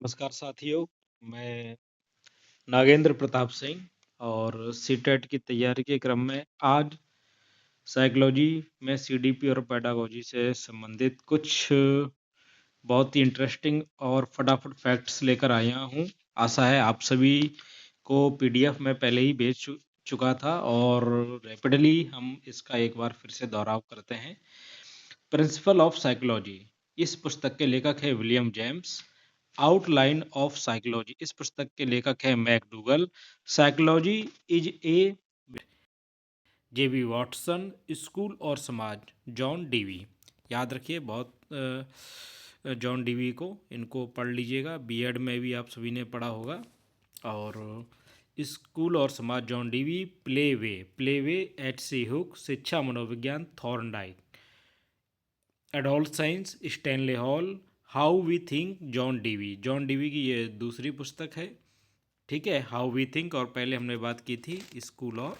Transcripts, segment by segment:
नमस्कार साथियों, मैं नागेंद्र प्रताप सिंह और सीटेट की तैयारी के क्रम में आज साइकोलॉजी में सीडीपी और पेडागोजी से संबंधित कुछ बहुत ही इंटरेस्टिंग और फटाफट फैक्ट्स लेकर आया हूँ। आशा है आप सभी को पीडीएफ में पहले ही भेज चुका था और रैपिडली हम इसका एक बार फिर से दोहराव करते हैं। प्रिंसिपल ऑफ साइकोलॉजी, इस पुस्तक के लेखक है William James. Outline of psychology, इस पुस्तक के लेखक है McDougall. Psychology is a J B Watson. School और समाज जॉन डीवी। याद रखिए बहुत जॉन डीवी को इनको पढ़ लीजिएगा, बीएड में भी आप सभी ने पढ़ा होगा। और स्कूल और समाज John Dewey. Play way H C Hook. शिक्षा मनोविज्ञान Thorndike. Adolescence Stanley Hall. How we think John Dewey. John Dewey की ये दूसरी पुस्तक है, ठीक है, हाउ वी थिंक, और पहले हमने बात की थी स्कूल और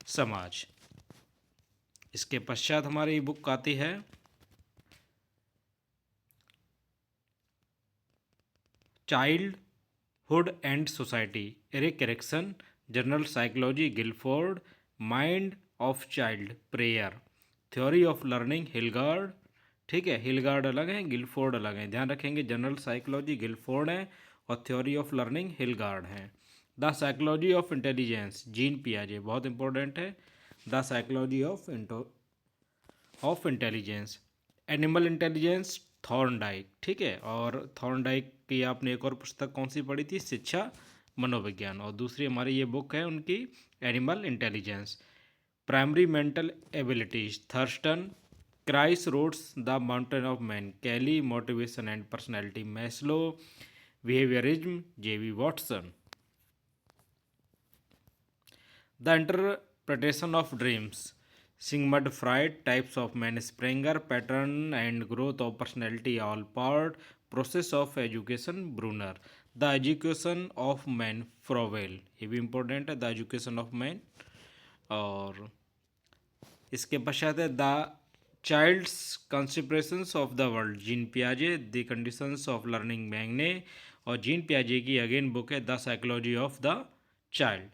समाज। इसके पश्चात हमारी बुक आती है childhood and society, Erik Erikson. General psychology Guilford. Mind of child Preyer. Theory of learning Hilgard. ठीक है, हिलगार्ड अलग है, गिलफोर्ड अलग है, ध्यान रखेंगे। जनरल साइकोलॉजी गिलफोर्ड है और थ्योरी ऑफ लर्निंग हिलगार्ड है। The psychology of intelligence Jean पियाजे, बहुत इंपॉर्टेंट है। The psychology of intelligence. Animal intelligence Thorndike, ठीक है। और थॉर्नडाइक की आपने एक और पुस्तक कौन सी पढ़ी थी, शिक्षा मनोविज्ञान, और दूसरी हमारी ये बुक है उनकी animal intelligence. Primary mental abilities Thurstone. Crossroads the mountain of man Kelley. Motivation and personality Maslow. Behaviourism J V Watson. The interpretation of dreams Sigmund Freud. Types of man Spranger. Pattern and growth of personality Allport. Process of education Bruner. The education of man Froebel, ये भी important है, the education of man. और इसके पश्चात है the child's considerations of the world Jean पियाजे। The conditions of learning मैंगने। और जीन पियाजे की अगेन बुक है the psychology of the child.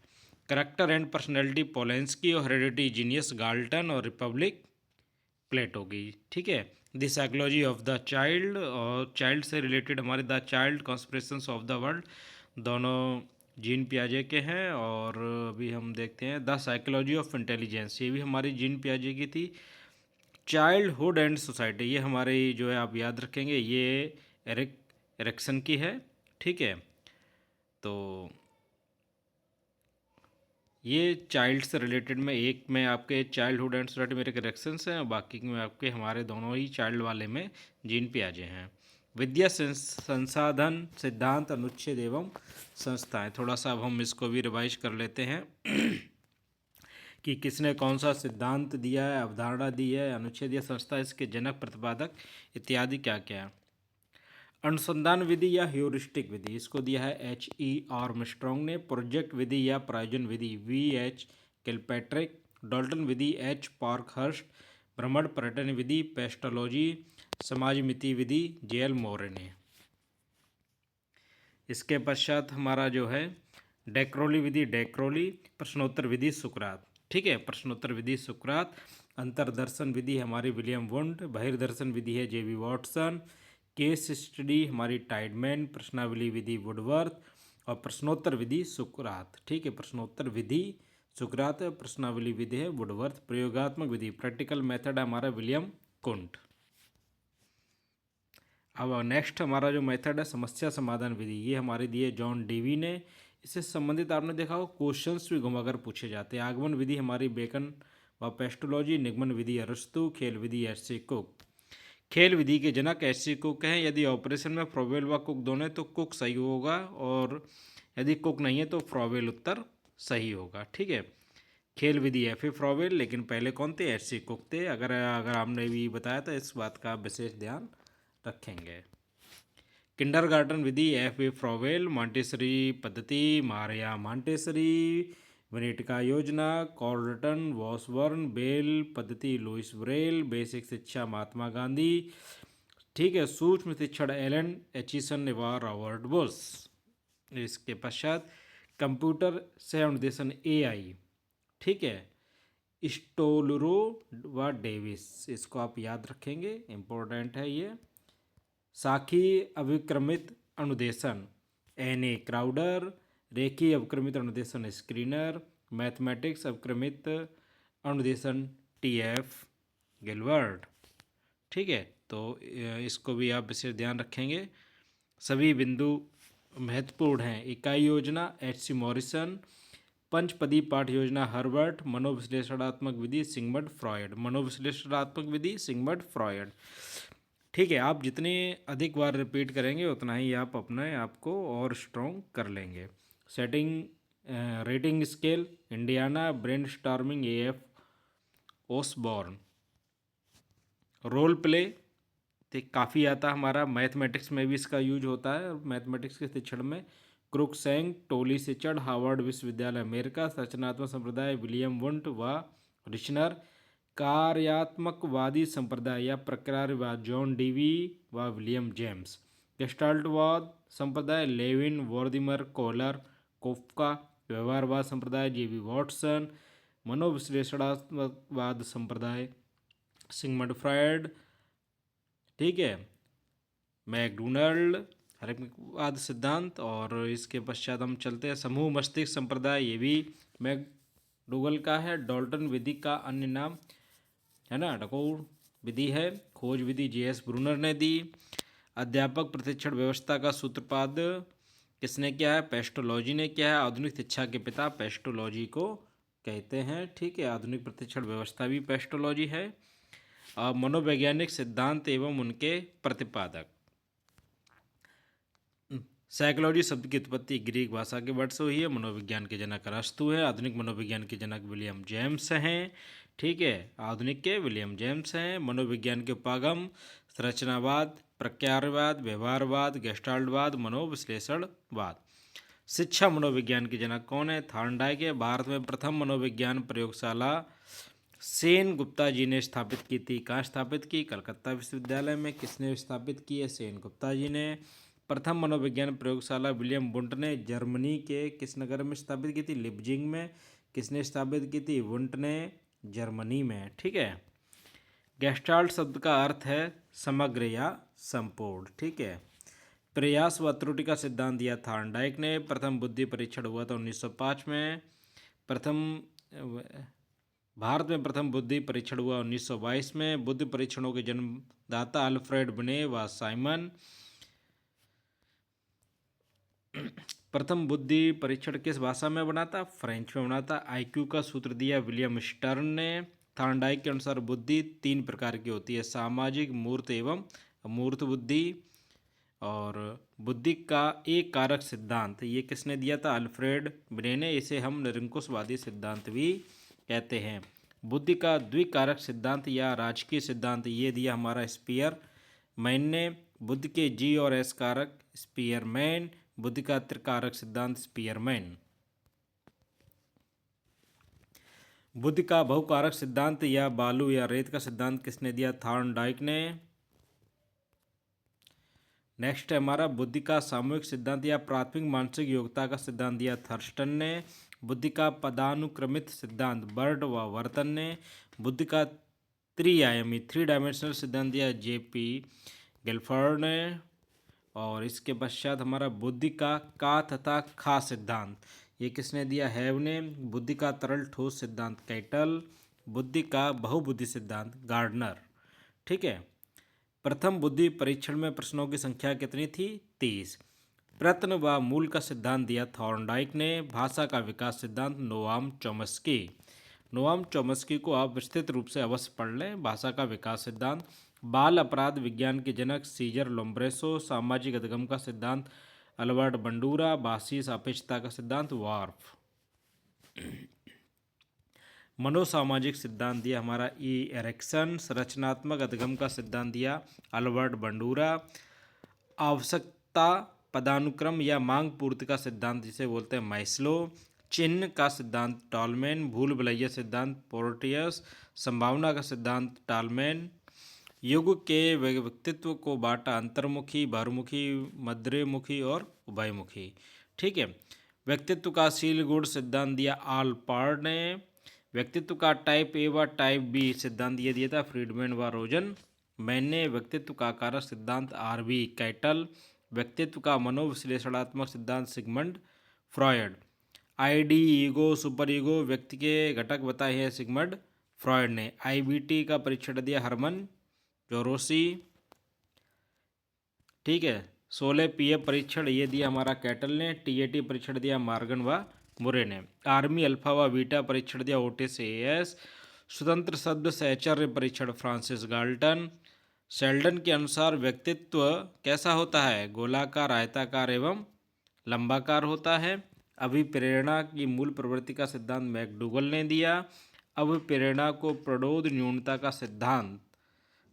Character and personality Polanski और हेरेडिटी जीनियस गाल्टन और रिपब्लिक प्लेटो की, ठीक है। The psychology of the child, और चाइल्ड से रिलेटेड हमारे the child conspirations of the world, दोनों जीन पियाजे के हैं। और अभी हम देखते हैं द साइकोलॉजी ऑफ इंटेलिजेंस, ये भी हमारी जीन पियाजे की थी। चाइल्डहुड एंड सोसाइटी, ये हमारी जो है आप याद रखेंगे, ये एरिक्सन की है, ठीक है। तो ये चाइल्ड से रिलेटेड में एक में आपके चाइल्डहुड एंड सोसाइटी मेरे करेक्शंस हैं, और बाकी में आपके हमारे दोनों ही चाइल्ड वाले में जीन पियाजे हैं। विद्या संसाधन सिद्धांत अनुच्छेद एवं संस्थाएं, थोड़ा सा अब हम इसको भी रिवाइज कर लेते हैं कि किसने कौन सा सिद्धांत दिया है, अवधारणा दी है, अनुच्छेद या संस्था, इसके जनक प्रतिपादक इत्यादि क्या क्या है। अनुसंधान विधि या ह्यूरिस्टिक विधि, इसको दिया है H.E.R. ने। प्रोजेक्ट विधि या प्रायोजन विधि V.H. किलपैट्रिक। डॉल्टन विधि H. पार्कहर्स्ट। भ्रमण पर्यटन विधि पेस्टोलॉजी। समाज मिति विधि J.L. मोरे ने। इसके पश्चात हमारा जो है डेक्रोली विधि डेक्रोली। प्रश्नोत्तर विधि सुकरात, ठीक है, प्रश्नोत्तर विधि सुकरात। अंतरदर्शन विधि हमारी विलियम वुंड। बहिर्दर्शन विधि है जेबी वॉटसन। केस स्टडी हमारी टाइडमैन। प्रश्नावली विधि वुडवर्थ। और प्रश्नोत्तर विधि सुकरात, ठीक है, प्रश्नोत्तर विधि सुकरात, प्रश्नावली विधि है वुडवर्थ। प्रयोगात्मक विधि प्रैक्टिकल मेथड हमारा विलियम कुंट। अब नेक्स्ट हमारा जो मेथड है समस्या समाधान विधि, ये हमारी दी है जॉन डीवी ने। इससे संबंधित आपने देखा हो क्वेश्चंस भी घुमाकर पूछे जाते हैं। आगमन विधि हमारी बेकन व पेस्टोलॉजी। निगमन विधि अरस्तु। खेल विधि एच.सी. कुक। खेल विधि के जनक एच.सी. कुक हैं। यदि ऑपरेशन में फ्रोवेल व कुक दोनों हैं तो कुक सही होगा, और यदि कुक नहीं है तो फ्रोवेल उत्तर सही होगा, ठीक है। खेल विधि F.A. फ्रोवेल, लेकिन पहले कौन थे, एच.सी. कुक थे। अगर आपने भी बताया तो इस बात का विशेष ध्यान रखेंगे। किंडरगार्टन विधि F.A. फ्रोवेल। मॉन्टेसरी पद्धति मारिया मॉन्टेसरी। विनेटिका योजना कॉर्डटन वॉसबर्न। बेल पद्धति लुइस ब्रेल। बेसिक शिक्षा महात्मा गांधी। ठीक है। सूक्ष्म शिक्षण एलन एचिसन नेवार अवार्ड बुश। इसके पश्चात कंप्यूटर से अनुदेशन एआई, ठीक है, स्टोलरो व डेविस, इसको आप याद रखेंगे, इम्पोर्टेंट है ये। साखी अभिक्रमित अनुदेशन एन ए क्राउडर, रेखी अभिक्रमित अनुदेशन स्क्रीनर, मैथमेटिक्स अभिक्रमित अनुदेशन टी एफ गिलबर्ट, ठीक है। तो इसको भी आप विशेष ध्यान रखेंगे। सभी बिंदु महत्वपूर्ण हैं। इकाई योजना एच सी मॉरिसन, पंचपदी पाठ योजना हर्बर्ट, मनोविश्लेषणात्मक विधि सिगमंड फ्रॉयड, मनोविश्लेषणात्मक विधि सिगमंड फ्रॉयड, ठीक है। आप जितने अधिक बार रिपीट करेंगे उतना ही आप अपने आप को और स्ट्रॉन्ग कर लेंगे। सेटिंग रेटिंग स्केल इंडियाना brainstorming A F Osborn. Role play तो काफ़ी आता हमारा, मैथमेटिक्स में भी इसका यूज होता है। मैथमेटिक्स के शिक्षण में क्रुकसैंग, टोली सिचर्ड, हार्वर्ड विश्वविद्यालय अमेरिका, रचनात्मक संप्रदाय विलियम वुंट व रिशनर, कार्यात्मकवादी संप्रदाय या प्रक्रियावाद जॉन डीवी व विलियम जेम्स, गेस्टाल्टवाद संप्रदाय लेविन वॉर्दिमर कोलर कोफ्का, व्यवहारवाद संप्रदाय जेबी वॉटसन, मनोविश्लेषणात्मकवाद संप्रदाय सिगमंड फ्रायड, ठीक है, मैकडोनाल्ड हरिवाद सिद्धांत। और इसके पश्चात हम चलते हैं समूह मस्तिष्क संप्रदाय, ये भी मैकडोगल का है। डॉल्टन विधि का अन्य नाम है ना, डकोर विधि है। खोज विधि जे.एस. ब्रूनर ने दी। अध्यापक प्रशिक्षण व्यवस्था का सूत्रपात किसने किया है, पेस्टोलॉजी ने किया है। आधुनिक शिक्षा के पिता पेस्टोलॉजी को कहते हैं, ठीक है। आधुनिक प्रशिक्षण व्यवस्था भी पेस्टोलॉजी है। मनोवैज्ञानिक सिद्धांत एवं उनके प्रतिपादक। साइकोलॉजी शब्द की उत्पत्ति ग्रीक भाषा के वर्ड से हुई है। मनोविज्ञान के जनक अरस्तु है। आधुनिक मनोविज्ञान के जनक विलियम जेम्स हैं, ठीक है। आधुनिक के विलियम जेम्स हैं। मनोविज्ञान के उपागम संरचनावाद, प्रक्रियावाद, व्यवहारवाद, गेस्टाल्टवाद, मनोविश्लेषणवाद। शिक्षा मनोविज्ञान के जनक कौन है, थॉर्नडाइक है। भारत में प्रथम मनोविज्ञान प्रयोगशाला सेन गुप्ता जी ने स्थापित की थी। कहाँ स्थापित की, कलकत्ता विश्वविद्यालय में। किसने स्थापित की है, सेन गुप्ता जी ने। प्रथम मनोविज्ञान प्रयोगशाला विलियम वुंट ने जर्मनी के किस नगर में स्थापित की थी, लिप्जिंग में। किसने स्थापित की थी, वुंट ने, जर्मनी में, ठीक है। गेस्टाल्ट शब्द का अर्थ है समग्र या संपूर्ण, ठीक है। प्रयास व त्रुटि का सिद्धांत दिया थॉर्नडाइक ने। प्रथम बुद्धि परीक्षण हुआ था 1905 में। भारत में प्रथम बुद्धि परीक्षण हुआ 1922 में। बुद्धि परीक्षणों के जन्मदाता अल्फ्रेड बिने व साइमन। प्रथम बुद्धि परीक्षण किस भाषा में बना था, फ्रेंच में बना था। आईक्यू का सूत्र दिया विलियम स्टर्न ने। थॉर्नडाइक के अनुसार बुद्धि 3 प्रकार की होती है, सामाजिक, मूर्त एवं अमूर्त बुद्धि। और बुद्धि का एक कारक सिद्धांत ये किसने दिया था, अल्फ्रेड बिने ने। इसे हम निरंकुशवादी सिद्धांत भी कहते हैं। बुद्धि का द्विकारक सिद्धांत या राजकीय सिद्धांत ये दिया हमारा स्पीयर मैन ने। बुद्धि के जी और एस कारक स्पीयरमैन। बुद्धि का त्रिकारक सिद्धांत स्पीयरमैन। बुद्धि का बहुकारक सिद्धांत या बालू या रेत का सिद्धांत किसने दिया, थॉर्नडाइक ने। नेक्स्ट है हमारा बुद्धि का सामूहिक सिद्धांत या प्राथमिक मानसिक योग्यता का सिद्धांत दिया थर्स्टन ने। बुद्धि का पदानुक्रमित सिद्धांत बर्ड व वर्तन ने। बुद्धि का त्रिआयामी 3 डायमेंशनल सिद्धांत दिया जेपी गिलफर्ड ने। और इसके पश्चात हमारा बुद्धि का तथा खा सिद्धांत ये किसने दिया, हैव ने। बुद्धि का तरल ठोस सिद्धांत कैटल। बुद्धि का बहुबुद्धि सिद्धांत गार्डनर, ठीक है। प्रथम बुद्धि परीक्षण में प्रश्नों की संख्या कितनी थी, 30। प्रत्न व मूल का सिद्धांत दिया थॉर्नडाइक ने। भाषा का विकास सिद्धांत नोआम चॉम्स्की। नोआम चॉम्स्की को आप विस्तृत रूप से अवश्य पढ़ लें। भाषा का विकास सिद्धांत। बाल अपराध विज्ञान के जनक सीजर लोम्ब्रेसो। सामाजिक अधिगम का सिद्धांत अल्बर्ट बंडूरा। भाषीय सापेक्षता का सिद्धांत वार्फ। मनोसामाजिक सिद्धांत दिया हमारा ई एरिक्सन। रचनात्मक अधिगम का सिद्धांत दिया अल्बर्ट बंडूरा। आवश्यकता पदानुक्रम या मांग पूर्ति का सिद्धांत जिसे बोलते हैं मैस्लो। चिन्ह का सिद्धांत टॉलमैन। भूल भुलैया सिद्धांत पोर्टियस। संभावना का सिद्धांत टॉलमैन। युग के व्यक्तित्व को बांटा अंतर्मुखी, बहिर्मुखी, मध्यमुखी और उभयमुखी। ठीक है। व्यक्तित्व का शील गुण सिद्धांत दिया आलपार्ड ने। व्यक्तित्व का टाइप ए व टाइप बी सिद्धांत ये दिया था फ्रीडमैन व रोजन। मैंने व्यक्तित्व का कारक सिद्धांत आर बी कैटल। व्यक्तित्व का मनोविश्लेषणात्मक सिद्धांत Sigmund Freud. ID, ego, super ego, व्यक्ति के घटक बताए हैं सिगमंड फ्रॉयड ने। आईबीटी का परीक्षण दिया हरमन जोरोसी। ठीक है। 16 पीएफ परीक्षण ये दिया हमारा कैटल ने। टीएटी परीक्षण दिया मार्गन व मुरे ने। आर्मी अल्फा व बीटा परीक्षण दिया ओटिस एएस। स्वतंत्र शब्द सहचर्य परीक्षण फ्रांसिस गाल्टन। शेल्डन के अनुसार व्यक्तित्व कैसा होता है? गोलाकार, आयताकार एवं लंबाकार होता है। अभिप्रेरणा की मूल प्रवृत्ति का सिद्धांत मैकडूगल ने दिया। अभिप्रेरणा को प्रणोद न्यूनता का सिद्धांत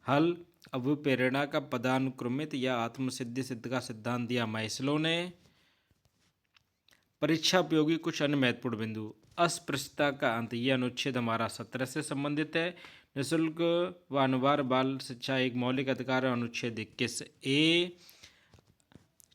हल। अभिप्रेरणा का पदानुक्रमित या आत्मसिद्धि सिद्ध का सिद्धांत दिया मैस्लो ने। परीक्षा उपयोगी कुछ अन्य महत्वपूर्ण बिंदु। अस्पृश्यता का अंत, यह अनुच्छेद हमारा 17 से संबंधित है। निःशुल्क व अनिवार्य बाल शिक्षा एक मौलिक अधिकार है, अनुच्छेद 21 ए।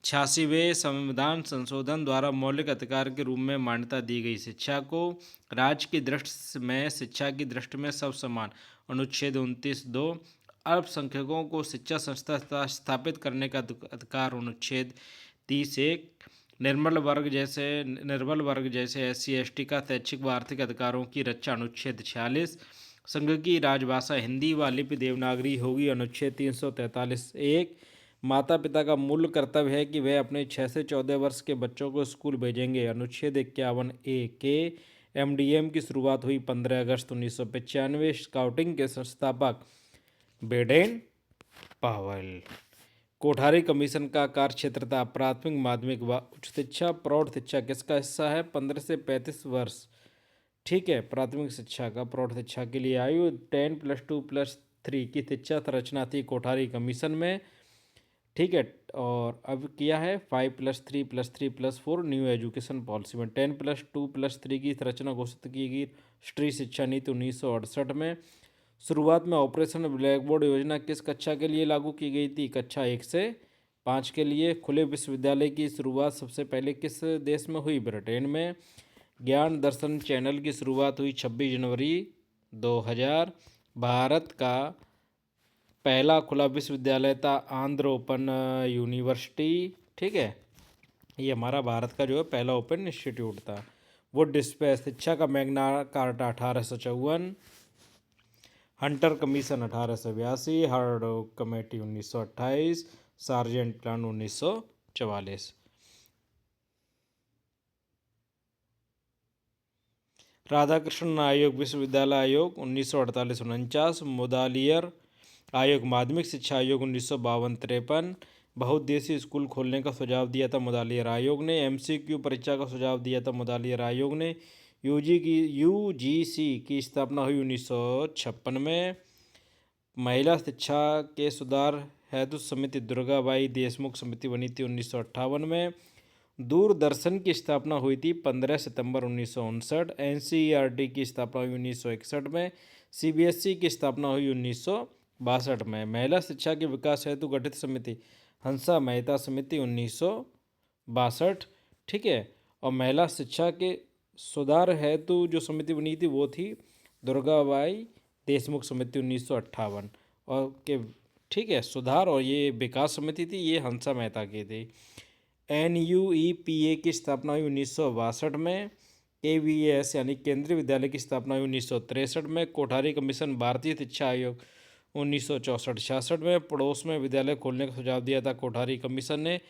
86वें संविधान संशोधन द्वारा मौलिक अधिकार के रूप में मान्यता दी गई शिक्षा को। राज्य की दृष्टि में शिक्षा की दृष्टि में सब समान, अनुच्छेद 29(2). अल्पसंख्यकों को शिक्षा संस्था स्थापित करने का अधिकार, अनुच्छेद 30(1). निर्बल वर्ग जैसे SC ST का शैक्षिक व आर्थिक अधिकारों की रक्षा, अनुच्छेद 46। संघ की राजभाषा हिंदी व लिपि देवनागरी होगी, अनुच्छेद 343(1). माता पिता का मूल कर्तव्य है कि वह अपने 6 से 14 वर्ष के बच्चों को स्कूल भेजेंगे, अनुच्छेद 51(a) के। MDM की शुरुआत हुई 15 अगस्त 1995। स्काउटिंग के संस्थापक बेडेन पावेल। कोठारी कमीशन का कार्य क्षेत्र था प्राथमिक, माध्यमिक व उच्च शिक्षा। प्रौढ़ शिक्षा किसका हिस्सा है? 15 से 35 वर्ष। ठीक है। प्राथमिक शिक्षा का प्रौढ़ शिक्षा के लिए आयु 10+2+3 की शिक्षा संरचना थी कोठारी कमीशन में। ठीक है। और अब किया है 5+3+3+4 न्यू एजुकेशन पॉलिसी में। 10+2+3 की संरचना घोषित की गई राष्ट्रीय शिक्षा नीति 1968 में। शुरुआत में ऑपरेशन ब्लैक बोर्ड योजना किस कक्षा के लिए लागू की गई थी? कक्षा 1 से 5 के लिए। खुले विश्वविद्यालय की शुरुआत सबसे पहले किस देश में हुई? ब्रिटेन में। ज्ञान दर्शन चैनल की शुरुआत हुई 26 जनवरी 2000। भारत का पहला खुला विश्वविद्यालय था आंध्र ओपन यूनिवर्सिटी। ठीक है। ये हमारा भारत का जो है पहला ओपन इंस्टीट्यूट था। वुड स्पेस शिक्षा का Magna carta 1854। Hunter commission 1882। Hard committee 1928। Sergeant plan 1944। Radhakrishnan आयोग विश्वविद्यालय आयोग 1948-49। मुदालियर आयोग माध्यमिक शिक्षा आयोग 1952-53। बहुउद्देशीय स्कूल खोलने का सुझाव दिया था मुदालियर आयोग ने। MCQ परीक्षा का सुझाव दिया था मुदालियर आयोग ने। UGC की स्थापना हुई 1956 में। महिला शिक्षा के सुधार हेतु समिति दुर्गाबाई देशमुख समिति बनी थी 1958 में। दूरदर्शन की स्थापना हुई थी 15 सितंबर 1959। NCERT की स्थापना हुई 1961 में। CBSE की स्थापना हुई 1962 में। महिला शिक्षा के विकास हेतु गठित समिति हंसा मेहता समिति 1962। ठीक है। और महिला शिक्षा के सुधार हेतु जो समिति बनी थी वो थी दुर्गाबाई देशमुख समिति 1958। और के ठीक है सुधार और ये विकास समिति थी ये हंसा मेहता की थी। NUEPA की स्थापना हुई 1962 में। KVS यानी केंद्रीय विद्यालय की स्थापना हुई 1963 में। कोठारी कमीशन भारतीय शिक्षा आयोग 1964-66 में। पड़ोस में विद्यालय खोलने का सुझाव दिया था कोठारी कमीशन ने।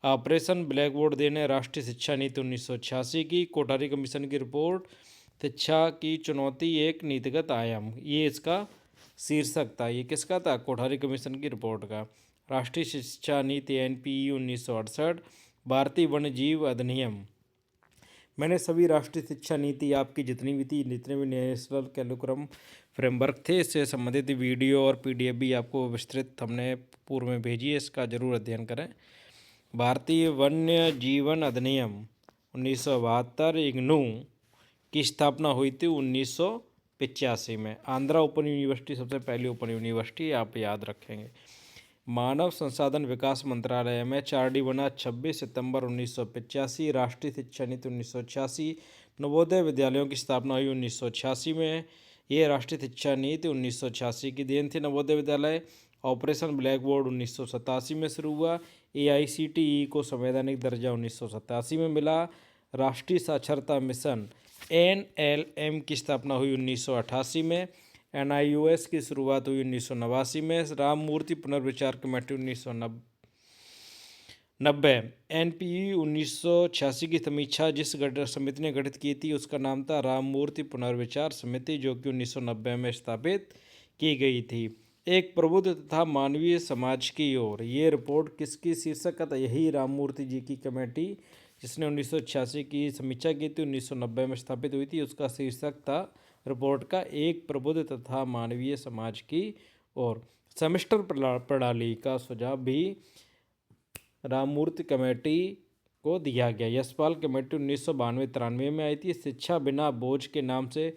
ऑपरेशन ब्लैक बोर्ड देने राष्ट्रीय शिक्षा नीति 1986 की। कोठारी कमीशन की रिपोर्ट शिक्षा की चुनौती एक नीतिगत आयाम, ये इसका शीर्षक था। ये किसका था? कोठारी कमीशन की रिपोर्ट का। राष्ट्रीय शिक्षा नीति NPE 1968। भारतीय वन्यजीव अधिनियम। मैंने सभी राष्ट्रीय शिक्षा नीति आपकी जितनी भी थी जितने भी नेशनल कैरिकुलम फ्रेमवर्क थे इससे संबंधित वीडियो और PDF भी आपको विस्तृत हमने पूर्व में भेजी है, इसका जरूर अध्ययन करें। भारतीय वन्य जीवन अधिनियम 1972। IGNOU की स्थापना हुई थी 1985 85 में। आंध्रा ओपन यूनिवर्सिटी सबसे पहली ओपन यूनिवर्सिटी, आप याद रखेंगे। मानव संसाधन विकास मंत्रालय MHRD बना 26 सितंबर 1985। राष्ट्रीय शिक्षा नीति 1986। नवोदय विद्यालयों की स्थापना हुई 1986 में। ये राष्ट्रीय शिक्षा नीति 1986 की देन थी Navodaya Vidyalaya. Operation black board 1987 में शुरू हुआ। AICTE को संवैधानिक दर्जा 1987 में मिला। राष्ट्रीय साक्षरता मिशन NLM की स्थापना हुई 1988 में। NIOS की शुरुआत हुई 1989 में। राम मूर्ति पुनर्विचार कमेटी 1990। NPE 1986 की समीक्षा जिस समिति ने गठित की थी उसका नाम था राम मूर्ति पुनर्विचार समिति, जो कि 1990 में स्थापित की गई थी। एक प्रबुद्ध तथा मानवीय समाज की ओर, ये रिपोर्ट किसकी शीर्षक था? यही राम मूर्ति जी की कमेटी जिसने 1986 की समीक्षा की थी, 1990 में स्थापित हुई थी, उसका शीर्षक था रिपोर्ट का एक प्रबुद्ध तथा मानवीय समाज की ओर। सेमेस्टर प्रणाली का सुझाव भी राममूर्ति कमेटी को दिया गया। यशपाल कमेटी 1992-93 में आई थी। शिक्षा बिना बोझ के नाम से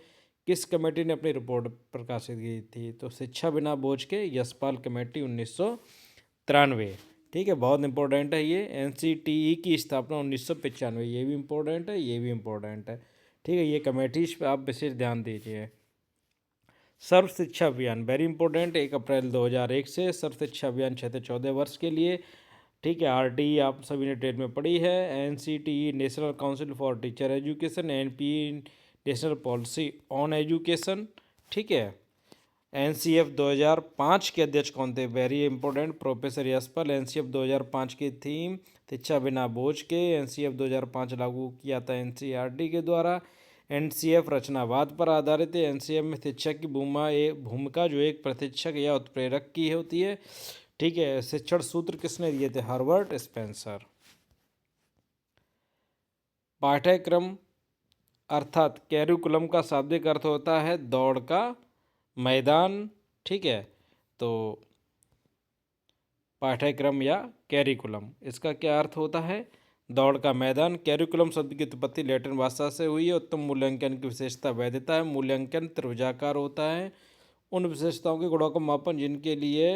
किस कमेटी ने अपनी रिपोर्ट प्रकाशित की थी? तो शिक्षा बिना बोझ के यशपाल कमेटी 1993। ठीक है, बहुत इंपॉर्टेंट है ये। NCTE की स्थापना 1995, ये भी इम्पोर्टेंट है, ये भी इम्पोर्टेंट है। ठीक है, ये कमेटीज पे आप विशेष ध्यान दीजिए। सर्व शिक्षा अभियान वेरी इंपॉर्टेंट, 1 अप्रैल 2001 से सर्व शिक्षा अभियान 6 से 14 वर्ष के लिए। ठीक है, RTE आप सभी ने ट्रेड में पढ़ी है। NCTE national council for teacher education. NPE national policy on education. ठीक है, NCF 2005 के अध्यक्ष कौन थे? Very important, professor Yashpal. NCF 2005 की थीम शिक्षा बिना बोझ के। NCF 2005 लागू किया था NCERT के द्वारा। NCF रचनावाद पर आधारित है। NCF में शिक्षक की भूमिका जो एक प्रशिक्षक या उत्प्रेरक की होती है। ठीक है, शिक्षण सूत्र किसने दिए थे? Herbert Spencer. पाठ्यक्रम अर्थात कैरिकुलम का शाब्दिक अर्थ होता है दौड़ का मैदान। ठीक है, तो पाठ्यक्रम या कैरिकुलम, इसका क्या अर्थ होता है? दौड़ का मैदान। कैरिकुलम शब्द की उत्पत्ति लैटिन भाषा से हुई है। उत्तम मूल्यांकन की विशेषता वैधता है। मूल्यांकन त्रिभुजाकार होता है। उन विशेषताओं के गुणों का मापन जिनके लिए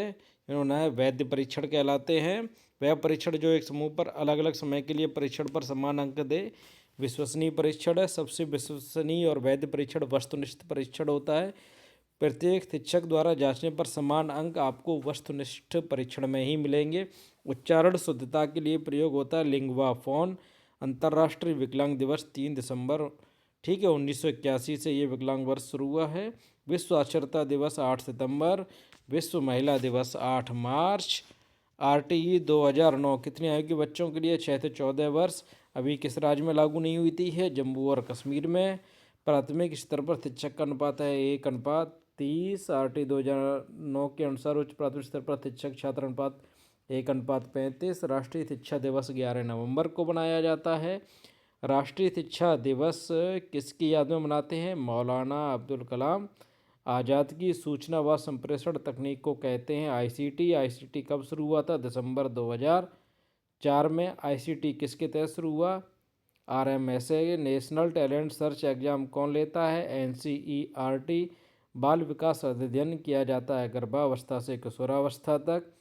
इन्होंने वैध परीक्षण कहलाते हैं। वह परीक्षण जो एक समूह पर अलग अलग समय के लिए परीक्षण पर समान अंक दे विश्वसनीय परीक्षण है। सबसे विश्वसनीय और वैध परीक्षण वस्तुनिष्ठ परीक्षण होता है। प्रत्येक शिक्षक द्वारा जांचने पर समान अंक आपको वस्तुनिष्ठ परीक्षण में ही मिलेंगे। उच्चारण शुद्धता के लिए प्रयोग होता है लिंगवा फोन। अंतर्राष्ट्रीय विकलांग दिवस 3 दिसंबर, ठीक है, 1981 से ये विकलांग वर्ष शुरू हुआ है। विश्व साक्षरता दिवस 8 सितंबर। विश्व महिला दिवस 8 मार्च। RTE 2009 कितनी आयु के बच्चों के लिए? 6 से 14 वर्ष। अभी किस राज्य में लागू नहीं हुई थी? है जम्मू और कश्मीर में। प्राथमिक स्तर पर शिक्षक का अनुपात है 1:30। RTE 2009 के अनुसार उच्च प्राथमिक स्तर पर शिक्षक छात्र अनुपात 1:35। राष्ट्रीय शिक्षा दिवस 11 नवंबर को मनाया जाता है। राष्ट्रीय शिक्षा दिवस किसकी याद में मनाते हैं? मौलाना अब्दुल कलाम आज़ाद की सूचना व संप्रेषण तकनीक को कहते हैं ICT कब शुरू हुआ था? दिसंबर 2004 में। ICT किसके तहत शुरू हुआ? RMSA। National talent search exam कौन लेता है? NCERT। बाल विकास अध्ययन किया जाता है गर्भावस्था से किशोरावस्था तक।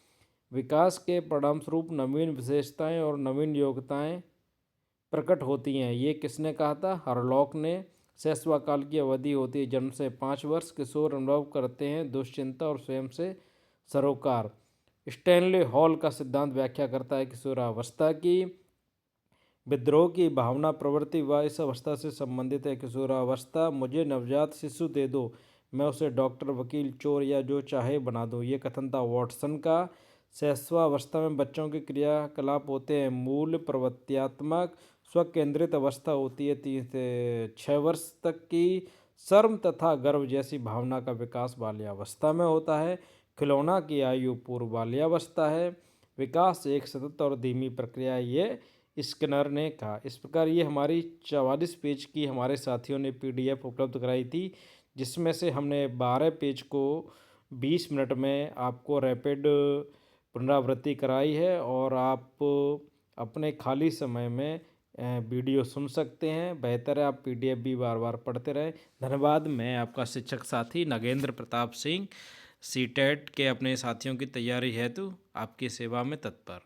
विकास के परिणामस्वरूप नवीन विशेषताएं और नवीन योग्यताएं प्रकट होती हैं, ये किसने कहा था? हरलॉक ने। शैशवाकाल की अवधि होती है जन्म से 5 वर्ष। किशोर अनुभव करते हैं दुश्चिंता और स्वयं से सरोकार। स्टैनले हॉल का सिद्धांत व्याख्या करता है किशोरावस्था की। विद्रोह की भावना प्रवृत्ति व इस अवस्था से संबंधित है किशोरावस्था। मुझे नवजात शिशु दे दो, मैं उसे डॉक्टर, वकील, चोर या जो चाहे बना दूं, ये कथन था वॉटसन का। शैशवावस्था में बच्चों के क्रियाकलाप होते हैं मूल प्रवृत्त्यात्मक। स्वकेंद्रित अवस्था होती है 3 से 6 वर्ष तक की। शर्म तथा गर्व जैसी भावना का विकास बाल्यावस्था में होता है। खिलौना की आयु पूर्व बाल्यावस्था है। विकास एक सतत और धीमी प्रक्रिया, ये स्किनर ने कहा। इस प्रकार ये हमारी 44 पेज की हमारे साथियों ने PDF उपलब्ध कराई थी, जिसमें से हमने 12 पेज को 20 मिनट में आपको रैपिड पुनरावृत्ति कराई है। और आप अपने खाली समय में वीडियो सुन सकते हैं। बेहतर है आप पीडीएफ भी बार बार पढ़ते रहें। धन्यवाद। मैं आपका शिक्षक साथी नागेंद्र प्रताप सिंह, सीटेट के अपने साथियों की तैयारी हेतु आपकी सेवा में तत्पर।